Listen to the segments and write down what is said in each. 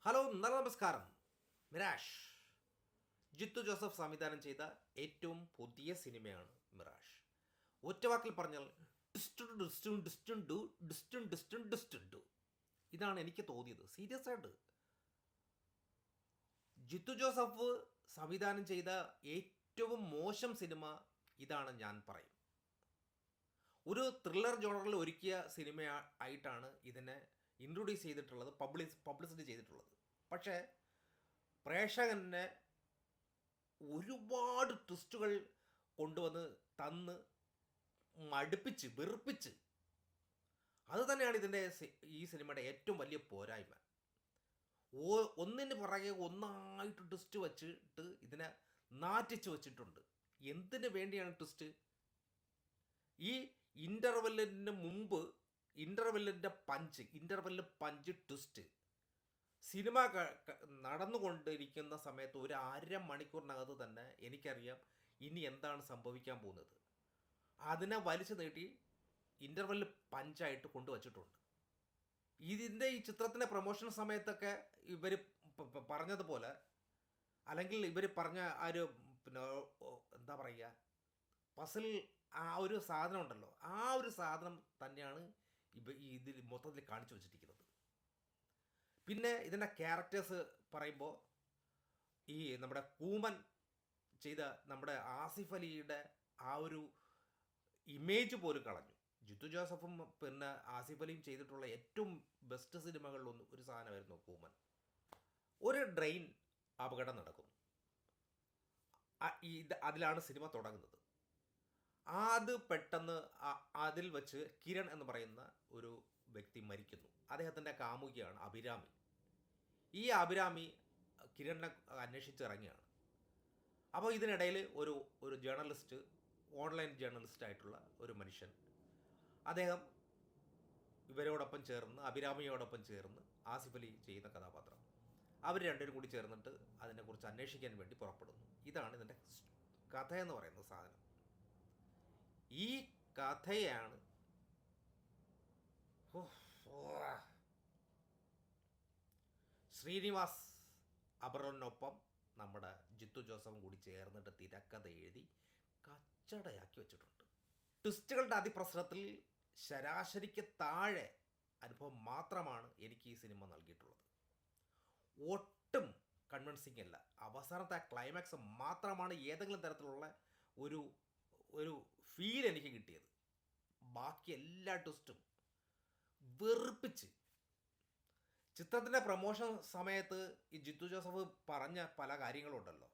Hello നമസ്കാരം. Mirage Jithu Joseph സംവിധാനം ചെയ്ത ഏറ്റവും പുതിയ സിനിമയാണ് മിറാഷ്. ഒറ്റവാക്കിൽ പറഞ്ഞാൽ ഡിസ്റ്റു. ഇതാണ് എനിക്ക് തോന്നിയത്. സീരിയസ് ആയിട്ട് ജിത്തു ജോസഫ് സംവിധാനം ചെയ്ത ഏറ്റവും മോശം സിനിമ ഇതാണ് ഞാൻ പറയും. ഒരു ത്രില്ലർ ജോണറിൽ ഒരുക്കിയ സിനിമ ആയിട്ടാണ് ഇതിനെ ഇൻട്രൊഡ്യൂസ് ചെയ്തിട്ടുള്ളത്, പബ്ലിസിറ്റി ചെയ്തിട്ടുള്ളത്. പക്ഷേ പ്രേക്ഷകനെ ഒരുപാട് ട്വിസ്റ്റുകൾ കൊണ്ടുവന്ന് തന്ന് മടുപ്പിച്ച് വെറുപ്പിച്ച്, അത് തന്നെയാണ് ഈ സിനിമയുടെ ഏറ്റവും വലിയ പോരായ്മ. ഒന്നിന് പുറകെ ഒന്നായിട്ട് ട്വിസ്റ്റ് വച്ചിട്ട് ഇതിനെ നാറ്റിച്ച് വച്ചിട്ടുണ്ട്. എന്തിനു വേണ്ടിയാണ് ട്വിസ്റ്റ്? ഈ ഇൻ്റർവെല്ലിന് മുമ്പ് ഇൻ്റർവെല്ലിൻ്റെ പഞ്ച് ട്വിസ്റ്റ് സിനിമ നടന്നുകൊണ്ടിരിക്കുന്ന സമയത്ത് ഒരു അരമണിക്കൂറിനകത്ത് തന്നെ എനിക്കറിയാം ഇനി എന്താണ് സംഭവിക്കാൻ പോകുന്നത്. അതിനെ വലിച്ചു നീട്ടി ഇൻ്റർവെല്ലിൽ പഞ്ചായിട്ട് കൊണ്ടുവച്ചിട്ടുണ്ട്. ഈ ചിത്രത്തിൻ്റെ പ്രൊമോഷൻ സമയത്തൊക്കെ ഇവർ പറഞ്ഞതുപോലെ, അല്ലെങ്കിൽ ഇവർ പറഞ്ഞ ആ ഒരു എന്താ പറയുക, പസിൽ ആ ഒരു സാധനം ഉണ്ടല്ലോ, ആ ഒരു സാധനം തന്നെയാണ് ഇതിൽ മൊത്തത്തിൽ കാണിച്ചു വച്ചിരിക്കുന്നത്. പിന്നെ ഇതിൻ്റെ ക്യാരക്ടേഴ്സ് പറയുമ്പോൾ, ഈ നമ്മുടെ കൂമൻ ചെയ്ത നമ്മുടെ ആസിഫ് അലിയുടെ ആ ഒരു ഇമേജ് പോലും കളഞ്ഞു. ജിത്തു ജോസഫും പിന്നെ ആസിഫ് അലിയും ചെയ്തിട്ടുള്ള ഏറ്റവും ബെസ്റ്റ് സിനിമകളിലൊന്നും ഒരു സാധനമായിരുന്നു കൂമൻ. ഒരു ട്രെയിൻ അപകടം നടക്കുന്നു, അതിലാണ് സിനിമ തുടങ്ങുന്നത്. അത് പെട്ടെന്ന് അതിൽ വെച്ച് കിരൺ എന്ന് പറയുന്ന ഒരു വ്യക്തി മരിക്കുന്നു. അദ്ദേഹത്തിൻ്റെ കാമുകിയാണ് അഭിരാമി. ഈ അഭിരാമി കിരണിനെ അന്വേഷിച്ചിറങ്ങിയാണ്. അപ്പോൾ ഇതിനിടയിൽ ഒരു ജേർണലിസ്റ്റ്, ഓൺലൈൻ ജേർണലിസ്റ്റ് ആയിട്ടുള്ള ഒരു മനുഷ്യൻ, അദ്ദേഹം ഇവരോടൊപ്പം ചേർന്ന്, അഭിരാമിയോടൊപ്പം ചേർന്ന് ആസിഫ് അലി ചെയ്യുന്ന കഥാപാത്രം, അവർ രണ്ടുപേരും കൂടി ചേർന്നിട്ട് അതിനെക്കുറിച്ച് അന്വേഷിക്കാൻ വേണ്ടി പുറപ്പെടുന്നു. ഇതാണ് ഇതിൻ്റെ കഥ എന്ന് പറയുന്ന സാധനം. ഈ കഥയാണ് ശ്രീനിവാസ് അബ്രറിനൊപ്പം നമ്മുടെ ജിത്തു ജോസഫും കൂടി ചേർന്നിട്ട് തിരക്കഥ എഴുതി കച്ചടയാക്കി വെച്ചിട്ടുണ്ട്. ട്വിസ്റ്റുകളുടെ അതിപ്രസരത്തിൽ ശരാശരിക്ക് താഴെ അനുഭവം മാത്രമാണ് എനിക്ക് ഈ സിനിമ നൽകിയിട്ടുള്ളത്. ഒട്ടും കൺവിൻസിങ് അല്ല. അവസാനത്തെ ക്ലൈമാക്സ് മാത്രമാണ് ഏതെങ്കിലും തരത്തിലുള്ള ഒരു ഫീൽ എനിക്ക് കിട്ടിയത്. ബാക്കി എല്ലാ ട്വിസ്റ്റും വെറുപ്പിച്ച്. ചിത്രത്തിൻ്റെ പ്രൊമോഷൻ സമയത്ത് ഈ ജിത്തു ജോസഫ് പറഞ്ഞ പല കാര്യങ്ങളുണ്ടല്ലോ,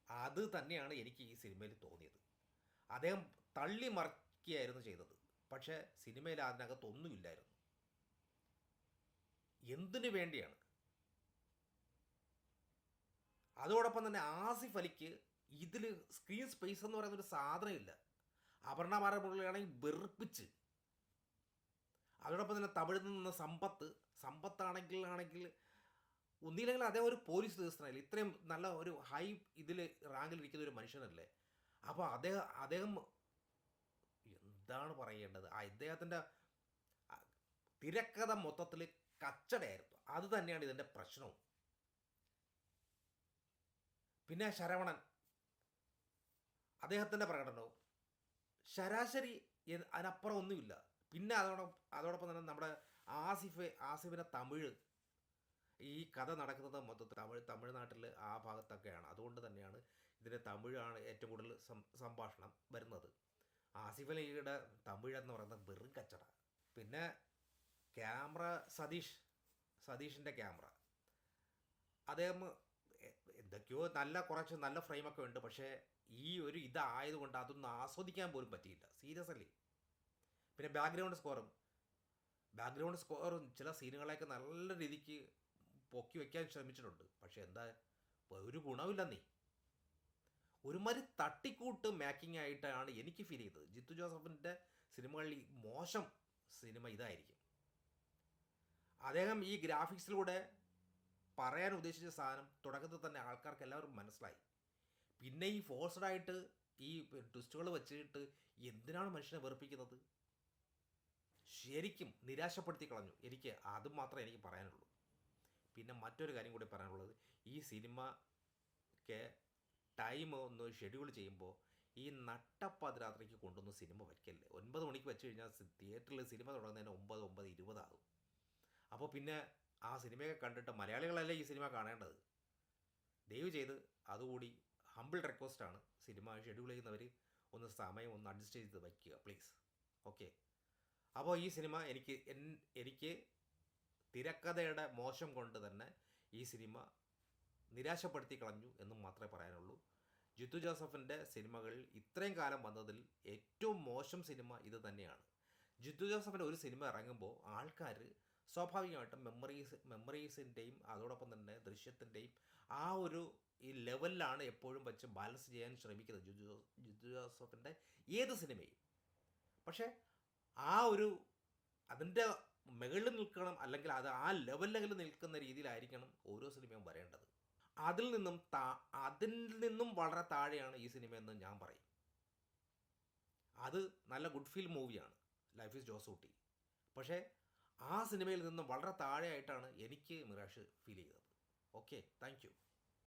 അത് തന്നെയാണ് എനിക്ക് ഈ സിനിമയിൽ തോന്നിയത്. അദ്ദേഹം തള്ളി മറിക്കുകയായിരുന്നു ചെയ്തത്. പക്ഷേ സിനിമയിൽ അതിനകത്തൊന്നുമില്ലായിരുന്നു. എന്തിനു വേണ്ടിയാണ്? അതോടൊപ്പം തന്നെ ആസിഫ് അലിക്ക് ഇതിൽ സ്ക്രീൻ സ്പേസ് എന്ന് പറയുന്നൊരു സാധനമില്ല. അപർണ ബാലമുരളിയാണെങ്കിൽ വെറുപ്പിച്ച്. അതോടൊപ്പം തന്നെ തമിഴിൽ നിന്ന് സമ്പത്താണെങ്കിൽ ഒന്നില്ലെങ്കിൽ അതേ ഒരു പോലീസ് ഉദ്യോഗസ്ഥനല്ലേ, ഇത്രയും നല്ല ഒരു ഹൈ ഇതിൽ റാങ്കിലിരിക്കുന്ന ഒരു മനുഷ്യനല്ലേ. അപ്പോൾ അദ്ദേഹം എന്താണ് പറയേണ്ടത്? ഇദ്ദേഹത്തിൻ്റെ തിരക്കഥ മൊത്തത്തിൽ കച്ചടയായിരുന്നു. അത് തന്നെയാണ് ഇതിൻ്റെ പ്രശ്നവും. പിന്നെ ശരവണൻ, അദ്ദേഹത്തിൻ്റെ പ്രകടനവും ശരാശരി, അതിനപ്പുറം ഒന്നുമില്ല. പിന്നെ അതോടൊപ്പം തന്നെ നമ്മുടെ ആസിഫിൻ്റെ തമിഴ്, ഈ കഥ നടക്കുന്നത് മൊത്തത്തിൽ തമിഴ്നാട്ടിൽ ആ ഭാഗത്തൊക്കെയാണ്. അതുകൊണ്ട് തന്നെയാണ് ഇതിൻ്റെ തമിഴാണ് ഏറ്റവും കൂടുതൽ സംഭാഷണം വരുന്നത്. ആസിഫ് അലിയുടെ തമിഴ് എന്ന് പറയുന്നത് വെറും കച്ചട. പിന്നെ ക്യാമറ, സതീഷിൻ്റെ ക്യാമറ, അദ്ദേഹം എന്തൊക്കെയോ കുറച്ച് നല്ല ഫ്രെയിമൊക്കെ ഉണ്ട്. പക്ഷേ ഈ ഒരു ഇതായതുകൊണ്ട് അതൊന്നും ആസ്വദിക്കാൻ പോലും പറ്റിയില്ല, സീരിയസ്ലി. പിന്നെ ബാക്ക്ഗ്രൗണ്ട് സ്കോറും ചില സീനുകളെയൊക്കെ നല്ല രീതിക്ക് പൊക്കി വയ്ക്കാൻ ശ്രമിച്ചിട്ടുണ്ട്. പക്ഷേ എന്താ, ഒരു ഗുണമില്ലെന്നേ. ഒരുമാതിരി തട്ടിക്കൂട്ട് മേക്കിംഗ് ആയിട്ടാണ് എനിക്ക് ഫീൽ ചെയ്തത്. ജിത്തു ജോസഫിൻ്റെ സിനിമകളിൽ മോശം സിനിമ ഇതായിരിക്കും. അദ്ദേഹം ഈ ഗ്രാഫിക്സിലൂടെ പറയാൻ ഉദ്ദേശിച്ച സാധനം തുടക്കത്തിൽ തന്നെ ആൾക്കാർക്ക് എല്ലാവർക്കും മനസ്സിലായി. പിന്നെ ഈ ഫോഴ്സ്ഡായിട്ട് ഈ ട്വിസ്റ്റുകൾ വെച്ചിട്ട് എന്തിനാണ് മനുഷ്യനെ വെറുപ്പിക്കുന്നത്? ശരിക്കും നിരാശപ്പെടുത്തി കളഞ്ഞു. എനിക്ക് അത് മാത്രമേ എനിക്ക് പറയാനുള്ളൂ. പിന്നെ മറ്റൊരു കാര്യം കൂടി പറയാനുള്ളത്, ഈ സിനിമയ്ക്ക് ടൈം ഒന്ന് ഷെഡ്യൂൾ ചെയ്യുമ്പോൾ ഈ നട്ടപ്പാതിരാത്രിക്ക് കൊണ്ടൊന്ന് സിനിമ വയ്ക്കല്ലേ. 9 മണിക്ക് വെച്ച് കഴിഞ്ഞാൽ തിയേറ്ററിൽ സിനിമ തുടങ്ങുന്നതിന് 9-9:20 ആകും. അപ്പോൾ പിന്നെ ആ സിനിമയൊക്കെ കണ്ടിട്ട് മലയാളികളല്ലേ ഈ സിനിമ കാണേണ്ടത്. ദയവ് ചെയ്ത് അതുകൂടി ഹമ്പിൾ റിക്വസ്റ്റാണ്, സിനിമ ഷെഡ്യൂൾ ചെയ്യുന്നവർ ഒന്ന് സമയം ഒന്ന് അഡ്ജസ്റ്റ് ചെയ്ത് വയ്ക്കുക പ്ലീസ്. ഓക്കെ. അപ്പോൾ ഈ സിനിമ എനിക്ക് തിരക്കഥയുടെ മോശം കൊണ്ട് തന്നെ ഈ സിനിമ നിരാശപ്പെടുത്തി കളഞ്ഞു എന്നും മാത്രമേ പറയാനുള്ളൂ. ജിത്തു ജോസഫിൻ്റെ സിനിമകളിൽ ഇത്രയും കാലം വന്നതിൽ ഏറ്റവും മോശം സിനിമ ഇത് തന്നെയാണ്. ജിത്തു ജോസഫിൻ്റെ ഒരു സിനിമ ഇറങ്ങുമ്പോൾ ആൾക്കാർ സ്വാഭാവികമായിട്ടും മെമ്മറീസിൻ്റെയും അതോടൊപ്പം തന്നെ ദൃശ്യത്തിൻ്റെയും ആ ഒരു ഈ ലെവലിലാണ് എപ്പോഴും വെച്ച് ബാലൻസ് ചെയ്യാൻ ശ്രമിക്കുന്നത് ജിത്തു ജോസഫിൻ്റെ ഏത് സിനിമയും. പക്ഷേ ആ ഒരു അതിൻ്റെ മുകളിൽ നിൽക്കണം, അല്ലെങ്കിൽ അത് ആ ലെവലിൽ നിൽക്കുന്ന രീതിയിലായിരിക്കണം ഓരോ സിനിമയും വരേണ്ടത്. അതിൽ നിന്നും വളരെ താഴെയാണ് ഈ സിനിമയെന്ന് ഞാൻ പറയും. അത് നല്ല ഗുഡ് ഫീൽ മൂവിയാണ്, ലൈഫ് ഈസ് ജോസൂട്ടി. പക്ഷേ ആ സിനിമയിൽ നിന്നും വളരെ താഴെയായിട്ടാണ് എനിക്ക് മിറാഷ് ഫീൽ ചെയ്തത്. Okay, thank you.